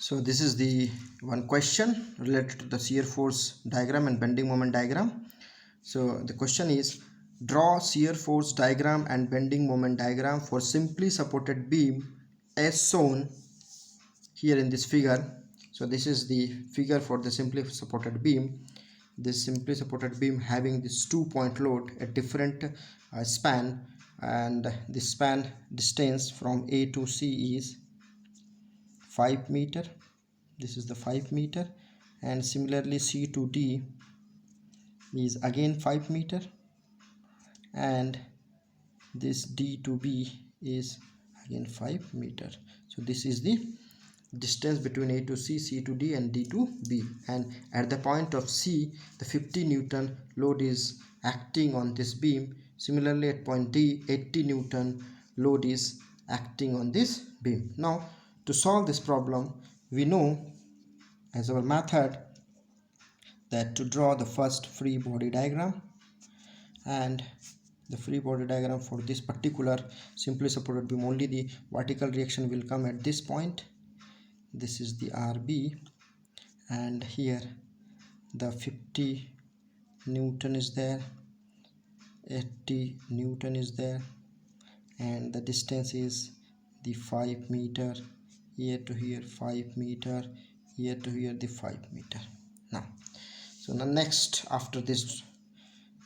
So this is the one question related to the shear force diagram and bending moment diagram. So the question is, draw shear force diagram and bending moment diagram for simply supported beam as shown here in this figure. So this is the figure for the simply supported beam. This simply supported beam having this 2-point load at different span, and the span distance from A to C is 5 meter. This is the 5 meter, and similarly C to D is again 5 meter, and this D to B is again 5 meter. So this is the distance between A to C, C to D, and D to B. And at the point of C, the 50 Newton load is acting on this beam. Similarly, at point D, 80 Newton load is acting on this beam. Now, to solve this problem, we know as our method that to draw the first free body diagram, and the free body diagram for this particular simply supported beam, only the vertical reaction will come at this point. This is the RB, and here the 50 Newton is there, 80 Newton is there, and the distance is the 5 meter, here to here 5 meter, here to here the 5 meter. Now, so the next, after this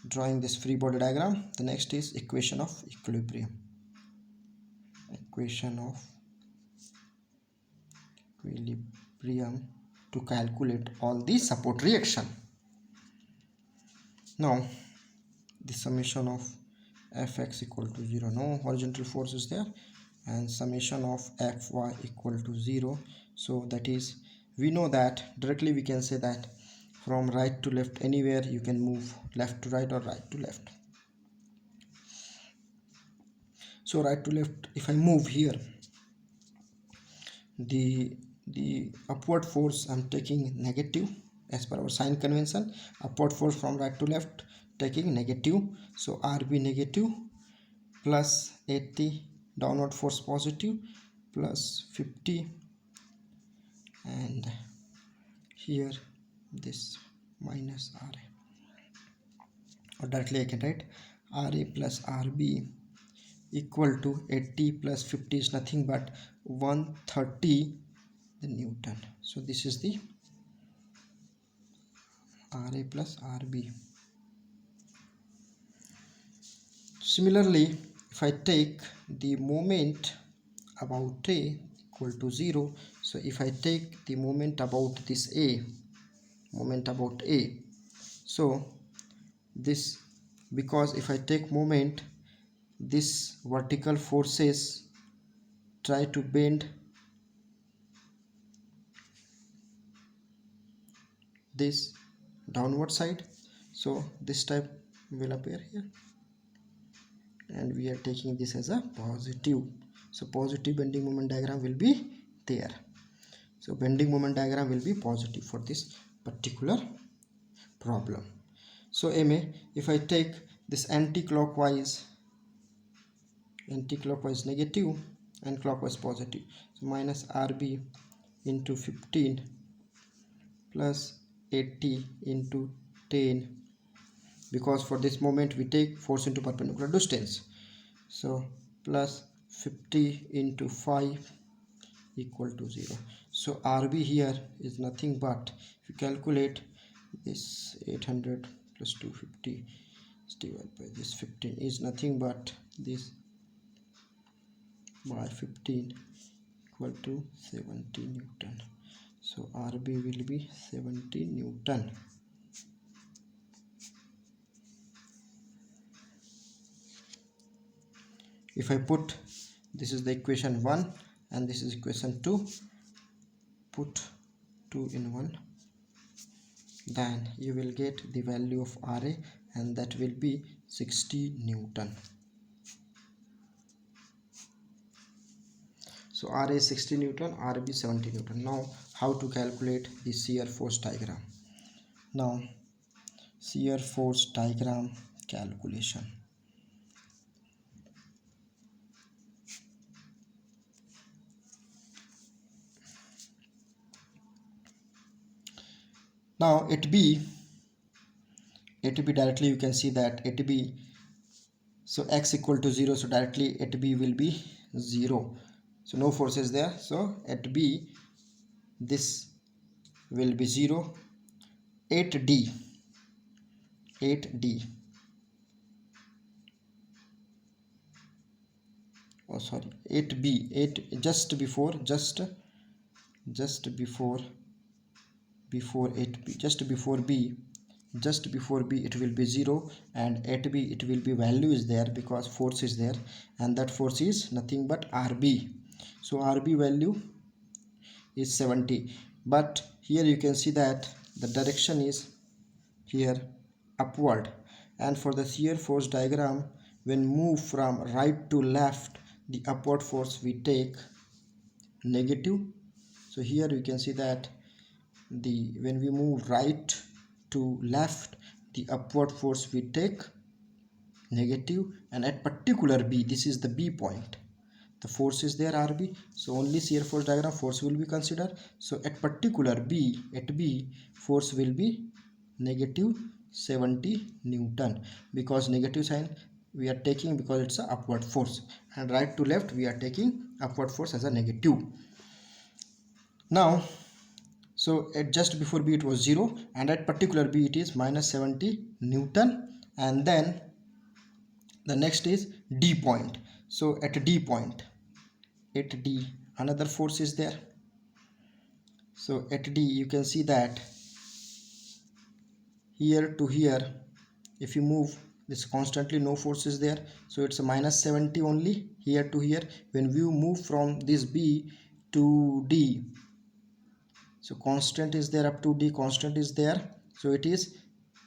drawing this free body diagram, the next is equation of equilibrium. Equation of equilibrium to calculate all the support reaction. Now the summation of Fx equal to 0, no horizontal force is there, and summation of Fy equal to 0. So that is, we know that directly we can say that from right to left, anywhere you can move left to right or right to left. So right to left, if I move here, the upward force I'm taking negative as per our sign convention. Upward force from right to left taking negative, so RB negative plus 80, downward force positive plus 50, and here this minus RA, or directly I can write RA plus RB equal to 80 plus 50 is nothing but 130 the Newton. So this is the RA plus RB. Similarly, if I take the moment about A equal to 0, so if I take the moment about this A, so this, because if I take moment, this vertical forces try to bend this downward side, so this type will appear here, and we are taking this as a positive. So positive bending moment diagram will be there. So bending moment diagram will be positive for this particular problem. So MA, if I take this anti-clockwise negative and clockwise positive, so minus RB into 15 plus 80 into 10, because for this moment we take force into perpendicular distance, so plus 50 into 5 equal to 0. So RB here is nothing but, if you calculate this 800 plus 250 divided by this 15 is nothing but this by 15 equal to 70 Newton. So RB will be 70 Newton. If I put, this is the equation 1 and this is equation 2, put 2 in 1, then you will get the value of RA, and that will be 60 Newton. So RA is 60 Newton, RB 70 Newton. Now how to calculate the shear force diagram? Now shear force diagram calculation. Now at B directly you can see that at B, so x equal to 0, so directly at B will be 0, so no force is there. So at B this will be 0. 8D, 8D, oh sorry, 8B, 8 just before, just before 8B, just before B it will be 0, and at B it will be value is there because force is there, and that force is nothing but RB. So RB value is 70, but here you can see that the direction is here upward, and for the shear force diagram, when move from right to left, the upward force we take negative. So here you can see that the when we move right to left, the upward force we take negative, and at particular B, this is the B point, the force is there RB, so only shear force diagram force will be considered. So at particular B, at B force will be negative 70 Newton, because negative sign we are taking because it's a upward force, and right to left we are taking upward force as a negative. Now so at just before B it was 0, and at particular B it is minus 70 Newton, and then the next is D point. So at D point, at D another force is there. So at D you can see that here to here, if you move this constantly, no force is there, so it's a minus 70 only here to here. When we move from this B to D, so constant is there up to D, constant is there, so it is,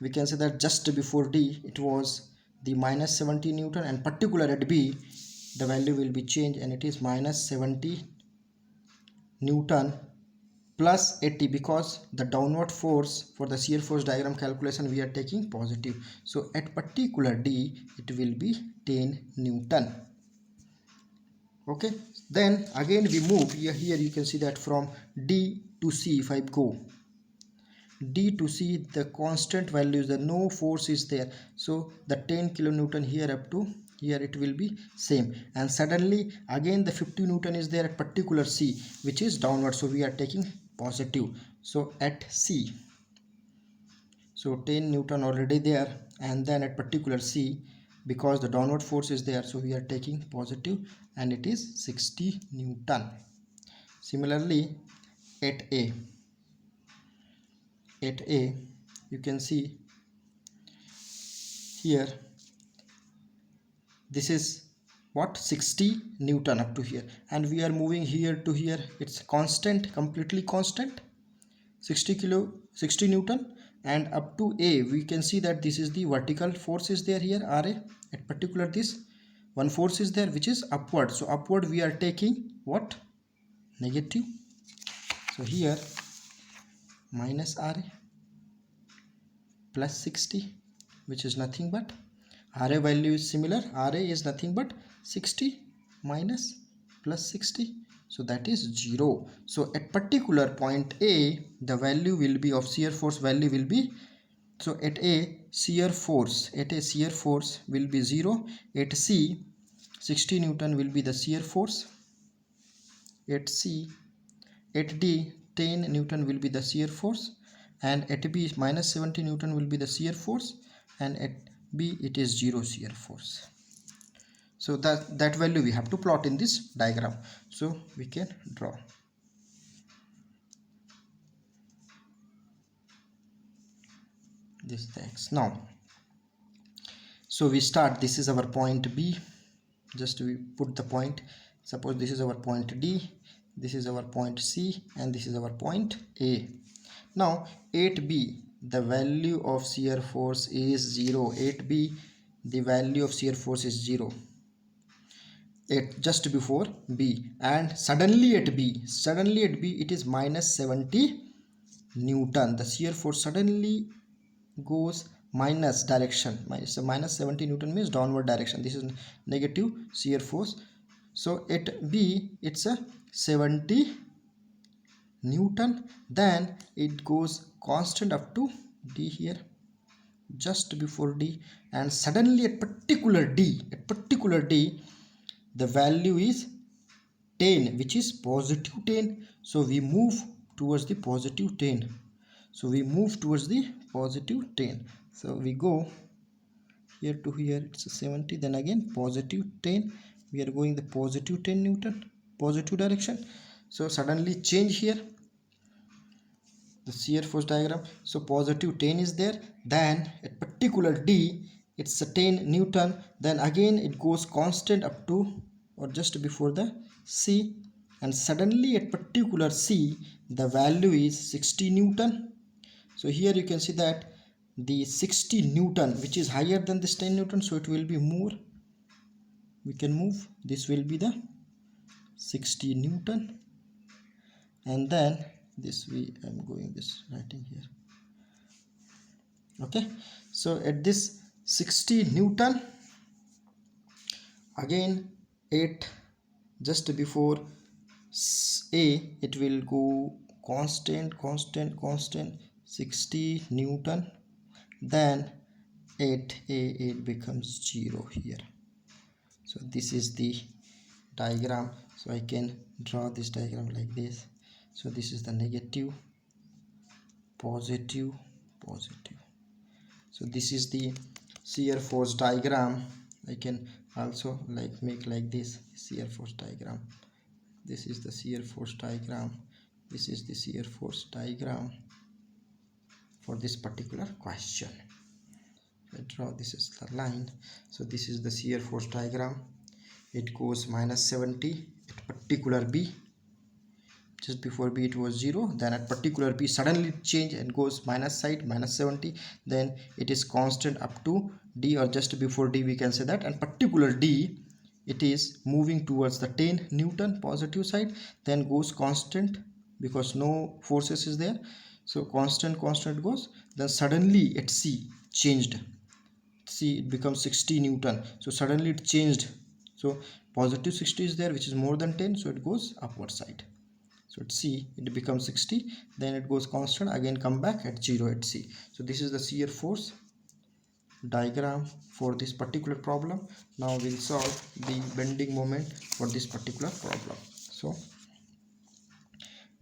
we can say that just before D it was the minus 70 Newton, and particular at B the value will be changed, and it is minus 70 Newton plus 80, because the downward force for the shear force diagram calculation we are taking positive. So at particular D it will be 10 Newton. Okay, then again we move here, you can see that from D to C, if I go D to C, the constant values, the no force is there, so the 10 kilonewton here up to here it will be same, and suddenly again the 50 Newton is there at particular C, which is downward, so we are taking positive. So at C, so 10 Newton already there, and then at particular C, because the downward force is there, so we are taking positive, and it is 60 Newton. Similarly at A, you can see here this is what, 60 Newton up to here, and we are moving here to here, it's constant, completely constant, 60 Newton, and up to A we can see that this is the vertical force is there here RA, at particular this one force is there which is upward, so upward we are taking what, negative. So here minus RA plus 60, which is nothing but RA value is similar, RA is nothing but 60 minus plus 60, so that is 0. So at particular point A, the value will be of shear force value will be, so at A shear force will be 0, at C 60 Newton will be the shear force, at C, at D 10 Newton will be the shear force, and at B minus 70 Newton will be the shear force, and at B it is 0 shear force. So that value we have to plot in this diagram, so we can draw. This is the X. Now so we start, this is our point B, just we put the point, suppose this is our point D, this is our point C, and this is our point A. Now 8B, the value of shear force is 0, 8B the value of shear force is 0 at just before B, and suddenly at B it is minus 70 Newton, the shear force suddenly goes minus direction, minus 70 Newton means downward direction, this is negative shear force. So at B it's a 70 Newton, then it goes constant up to d here, just before d, and suddenly at particular d the value is 10, which is positive 10. So we move towards the positive 10. So we move towards the positive 10. So we go here to here, it's a 70, then again positive 10. We are going the positive 10 Newton, positive direction. So suddenly change here the shear force diagram. So positive 10 is there, then at particular d it's a 10 Newton, then again it goes constant up to or just before the c, and suddenly at particular c the value is 60 Newton. So here you can see that the 60 Newton, which is higher than this 10 Newton, so it will be more, we can move, this will be the 60 Newton, and then this I'm going this writing here. Okay, so at this 60 Newton, again at just before a it will go constant 60 Newton, then at a it becomes 0 here. So this is the diagram. So I can draw this diagram like this. So this is the negative, positive, positive. So this is the shear force diagram. I can also make like this shear force diagram. This is the shear force diagram. This is the shear force diagram for this particular question. I draw this is the line. So this is the shear force diagram. It goes minus 70 at particular b. Just before b it was 0, then at particular b suddenly it change and goes minus side, minus 70, then it is constant up to d, or just before d we can say that, and particular d it is moving towards the 10 Newton positive side, then goes constant because no forces is there, so constant goes, then suddenly at c changed, see it becomes 60 Newton, so suddenly it changed, so positive 60 is there, which is more than 10, so it goes upward side. So at C it becomes 60, then it goes constant, again come back at 0 at C. So this is the shear force diagram for this particular problem. Now we'll solve the bending moment for this particular problem. So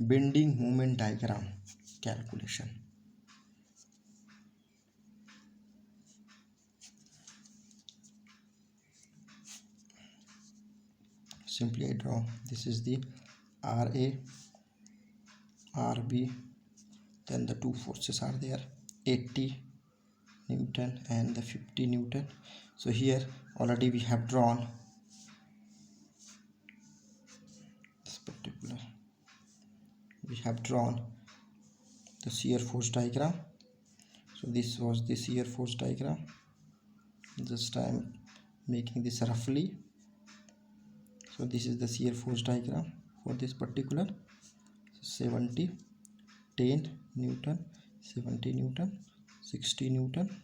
bending moment diagram calculation. Simply I draw, this is the RA, RB, then the two forces are there, 80 Newton and the 50 Newton. So here already we have drawn this particular, we have drawn the shear force diagram. So this was the shear force diagram, just I am making this roughly. So this is the shear force diagram for this particular 70, 10 Newton, 70 Newton, 60 Newton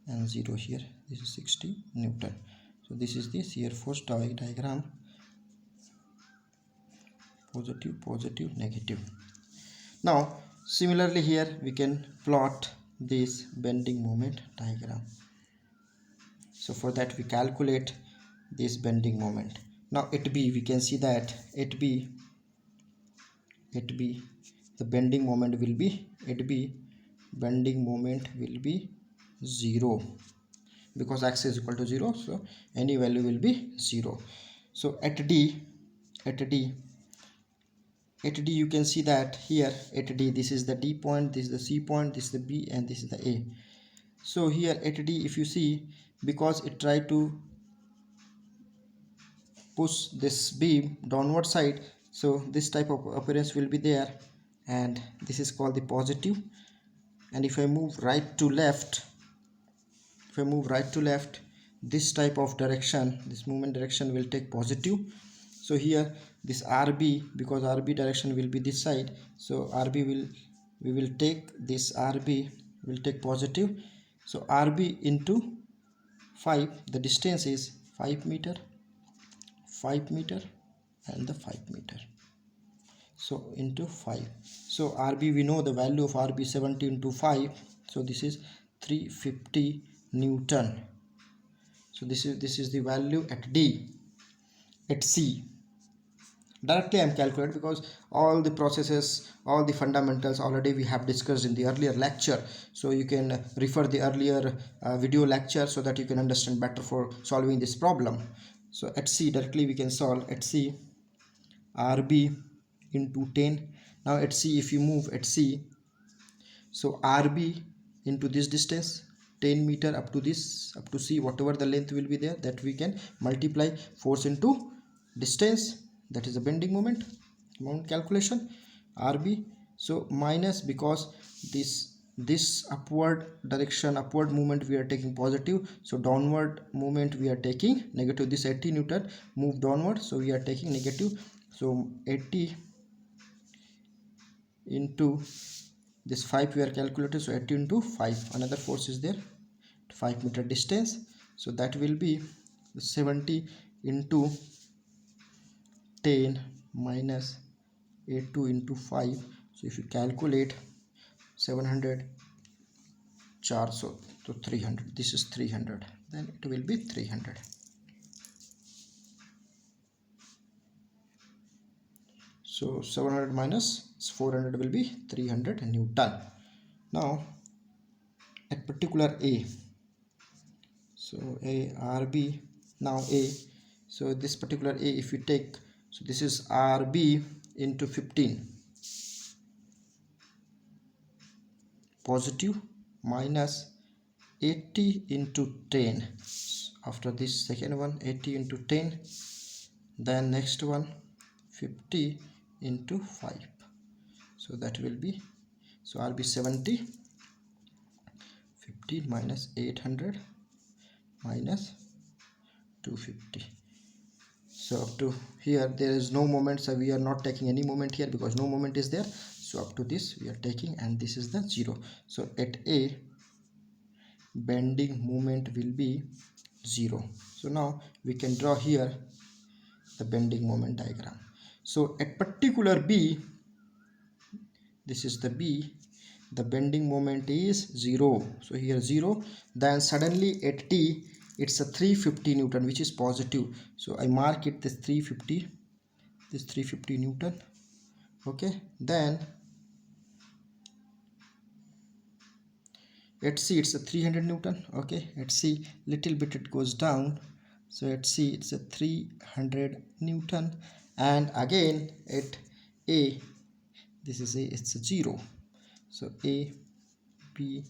and 0 here, this is 60 Newton. So this is the shear force diagram, positive, positive, negative. Now similarly here we can plot this bending moment diagram. So for that we calculate this bending moment. Now at B we can see that at B the bending moment will be, at B bending moment will be 0 because x is equal to 0, so any value will be 0. So at D you can see that here at D this is the D point, this is the C point, this is the B and this is the A. So here at D if you see, because it tried to push this beam downward side, so this type of appearance will be there, and this is called the positive. And if I move right to left, this type of direction, this movement direction will take positive. So here this RB, because RB direction will be this side, so RB we will take this RB will take positive. So RB into 5, the distance is 5 meter and the 5 meter. so into 5. So RB, we know the value of RB 70 into 5, so this is 350 Newton. So this is the value at D. At C, directly I am calculating because all the processes, all the fundamentals already we have discussed in the earlier lecture. So you can refer the earlier video lecture so that you can understand better for solving this problem. So at C, directly we can solve at C RB into 10. Now at C, if you move at C, so RB into this distance 10 meter up to this, up to C, whatever the length will be there, that we can multiply force into distance, that is a bending moment calculation RB. So minus, because this upward direction, upward movement we are taking positive, so downward movement we are taking negative. This 80 Newton move downward, so we are taking negative. So 80 into this 5 we are calculating, so 80 into 5, another force is there, 5 meter distance, so that will be 70 into 10 minus 82 into 5. So if you calculate 700 4, so 300, this is 300, then it will be 300. So 700 minus 400 will be 300 Newton. Now at particular A, so A RB, now A, so this particular A, if you take, so this is RB into 15 positive minus 80 into 10. After this second one 80 into 10, then next one 50 into 5, so that will be, so RB 70, 50 minus 800 minus 250. So up to here there is no moment, so we are not taking any moment here because no moment is there. So up to this we are taking, and this is the 0. So at A, bending moment will be 0. So now we can draw here the bending moment diagram. So at particular B, this is the B, the bending moment is 0. So here 0, then suddenly at T it's a 350 Newton, which is positive. So I mark it this 350, this 350 Newton. Okay, then at C it's a 300 Newton. Okay, at C little bit it goes down, so at C it's a 300 Newton, and again at A, this is A, it's a 0. So A, B,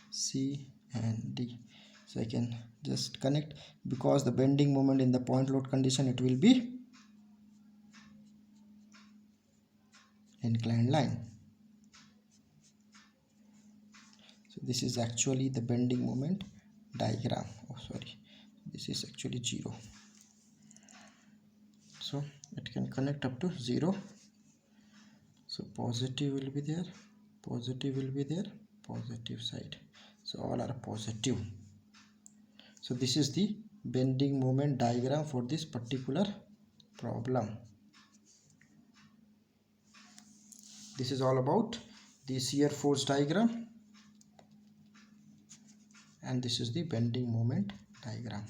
C and D. So I can just connect, because the bending moment in the point load condition, it will be inclined line. So this is actually the bending moment diagram. Oh sorry, this is actually 0. So it can connect up to 0. So positive will be there, positive will be there, positive side, so all are positive. So this is the bending moment diagram for this particular problem. This is all about the shear force diagram, and this is the bending moment diagram.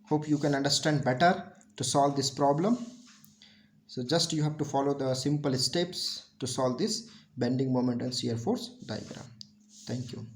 Hope you can understand better to solve this problem. So just you have to follow the simple steps to solve this bending moment and shear force diagram. Thank you.